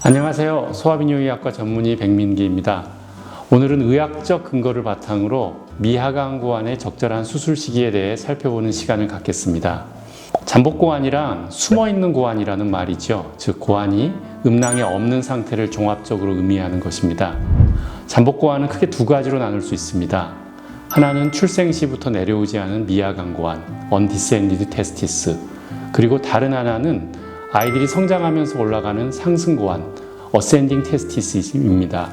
안녕하세요. 소아비뇨의학과 전문의 백민기입니다. 오늘은 의학적 근거를 바탕으로 미하강고환의 적절한 수술 시기에 대해 살펴보는 시간을 갖겠습니다. 잠복고환이란 숨어있는 고환이라는 말이죠. 즉 고환이 음낭에 없는 상태를 종합적으로 의미하는 것입니다. 잠복고환은 크게 두 가지로 나눌 수 있습니다. 하나는 출생 시부터 내려오지 않은 미하강고환, undescended testis. 그리고 다른 하나는 아이들이 성장하면서 올라가는 상승고환, ascending testis입니다.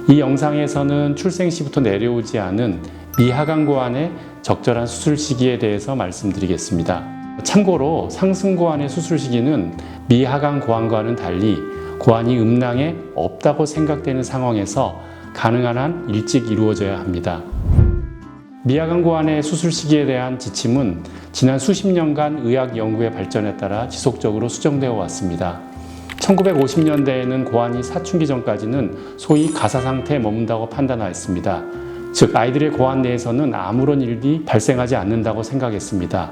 이 영상에서는 출생 시부터 내려오지 않은 미하강고환의 적절한 수술 시기에 대해서 말씀드리겠습니다. 참고로 상승고환의 수술 시기는 미하강고환과는 달리 고환이 음낭에 없다고 생각되는 상황에서 가능한 한 일찍 이루어져야 합니다. 미하강고환의 수술 시기에 대한 지침은 지난 수십 년간 의학 연구의 발전에 따라 지속적으로 수정되어 왔습니다. 1950년대에는 고환이 사춘기 전까지는 소위 가사 상태에 머문다고 판단하였습니다. 즉 아이들의 고환 내에서는 아무런 일이 발생하지 않는다고 생각했습니다.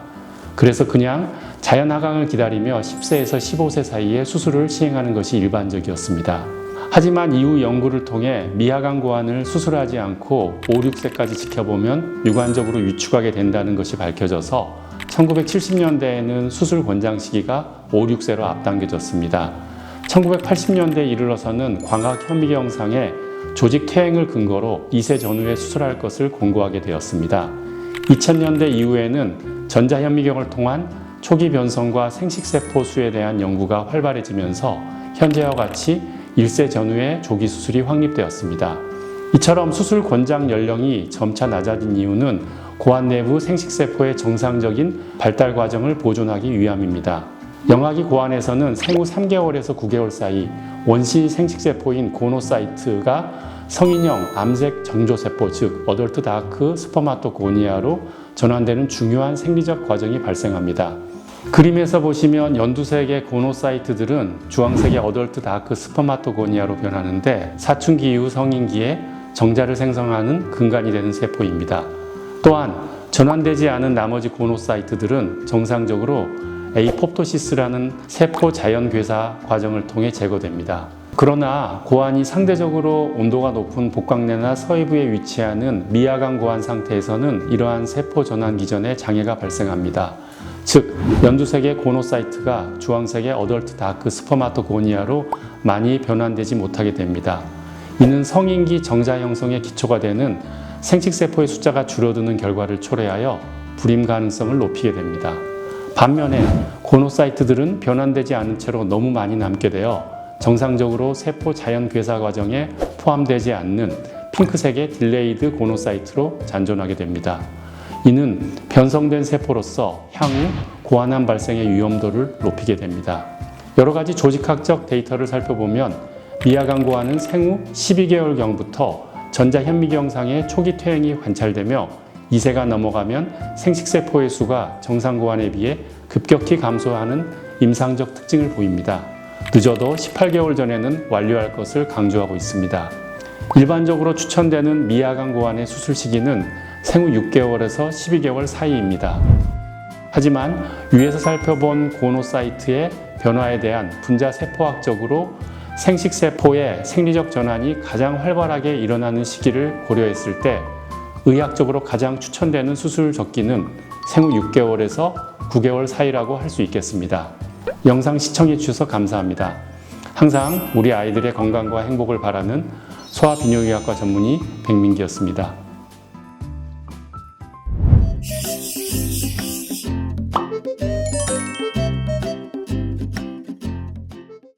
그래서 그냥 자연 하강을 기다리며 10세에서 15세 사이에 수술을 시행하는 것이 일반적이었습니다. 하지만 이후 연구를 통해 미하강고환을 수술하지 않고 5, 6세까지 지켜보면 유관적으로 위축하게 된다는 것이 밝혀져서 1970년대에는 수술 권장 시기가 5, 6세로 앞당겨졌습니다. 1980년대에 이르러서는 광학 현미경상의 조직 퇴행을 근거로 2세 전후에 수술할 것을 권고하게 되었습니다. 2000년대 이후에는 전자현미경을 통한 초기 변성과 생식세포 수에 대한 연구가 활발해지면서 현재와 같이 1세 전후에 조기 수술이 확립되었습니다. 이처럼 수술 권장 연령이 점차 낮아진 이유는 고환 내부 생식세포의 정상적인 발달 과정을 보존하기 위함입니다. 영아기 고환에서는 생후 3개월에서 9개월 사이 원시 생식세포인 고노사이트가 성인형 암색 정조세포 즉 어덜트 다크 스퍼마토고니아로 전환되는 중요한 생리적 과정이 발생합니다. 그림에서 보시면 연두색의 고노사이트들은 주황색의 어덜트 다크 스퍼마토고니아로 변하는데 사춘기 이후 성인기에 정자를 생성하는 근간이 되는 세포입니다. 또한 전환되지 않은 나머지 고노사이트들은 정상적으로 에이포프토시스라는 세포 자연괴사 과정을 통해 제거됩니다. 그러나 고환이 상대적으로 온도가 높은 복강내나 서해부에 위치하는 미하강고환 상태에서는 이러한 세포 전환 기전에 장애가 발생합니다. 즉 연두색의 고노사이트가 주황색의 어덜트 다크 스퍼마토고니아로 많이 변환되지 못하게 됩니다. 이는 성인기 정자 형성의 기초가 되는 생식세포의 숫자가 줄어드는 결과를 초래하여 불임 가능성을 높이게 됩니다. 반면에 고노사이트들은 변환되지 않은 채로 너무 많이 남게 되어 정상적으로 세포 자연괴사 과정에 포함되지 않는 핑크색의 딜레이드 고노사이트로 잔존하게 됩니다. 이는 변성된 세포로서 향후 고환암 발생의 위험도를 높이게 됩니다. 여러 가지 조직학적 데이터를 살펴보면 미하강고환은 생후 12개월경부터 전자현미경상의 초기 퇴행이 관찰되며 2세가 넘어가면 생식세포의 수가 정상고환에 비해 급격히 감소하는 임상적 특징을 보입니다. 늦어도 18개월 전에는 완료할 것을 강조하고 있습니다. 일반적으로 추천되는 미하강고환의 수술 시기는 생후 6개월에서 12개월 사이입니다. 하지만 위에서 살펴본 고노사이트의 변화에 대한 분자세포학적으로 생식세포의 생리적 전환이 가장 활발하게 일어나는 시기를 고려했을 때 의학적으로 가장 추천되는 수술 적기는 생후 6개월에서 9개월 사이라고 할 수 있겠습니다. 영상 시청해 주셔서 감사합니다. 항상 우리 아이들의 건강과 행복을 바라는 소아비뇨의학과 전문의 백민기였습니다.